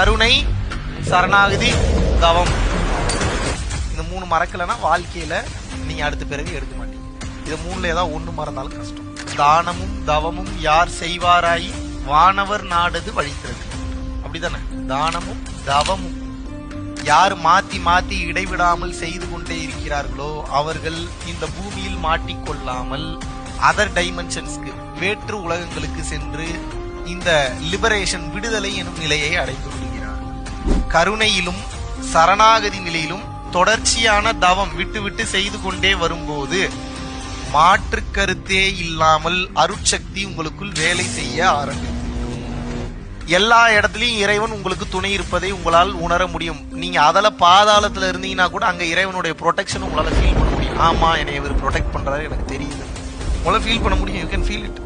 கருணை, சரணாகதி, தவம். இந்த 3 மறக்கலன்னா வாழ்க்கையில நீங்க அடுத்த பிறகு எடுக்க மாட்டீங்க. இது 3ல ஏதாவது ஒண்ணு மறந்தாலும் கஷ்டம். தானமும் தவமும் யார் செய்வாராய் வானவர் நாடது வழித்தது. அப்படித்தானே? தானமும் தவமும் யார் மாத்தி மாத்தி இடைவிடாமல் செய்து கொண்டே இருக்கிறார்களோ அவர்கள் இந்த பூமியில் மாட்டிக்கொள்ளாமல் அதர் டைமென்ஷன்ஸ்க்கு, வேற்று உலகங்களுக்கு சென்று இந்த லிபரேஷன், விடுதலை எனும் நிலையை அடைந்து கொள்கிறார். கருணையிலும் சரணாகதி நிலையிலும் தொடர்ச்சியான தவம் விட்டு விட்டு செய்து கொண்டே வரும்போது மாற்று கருத்தே இல்லாமல் அருட்சக்தி உங்களுக்குள் வேலை செய்ய ஆரம்பிக்கும். எல்லா இடத்துலயும் இறைவன் உங்களுக்கு துணை இருப்பதை உங்களால் உணர முடியும். நீங்க அதல பாதாளத்துல இருந்தீங்கன்னா கூட அங்க இறைவனுடைய ப்ரொடெக்ஷன் உங்களால ஃபீல் பண்ண முடியும். ஆமா, என்னை இவர் ப்ரொடெக்ட் பண்றாரு, எனக்கு தெரியுது. உங்களால ஃபீல் பண்ண முடியும். You can feel it.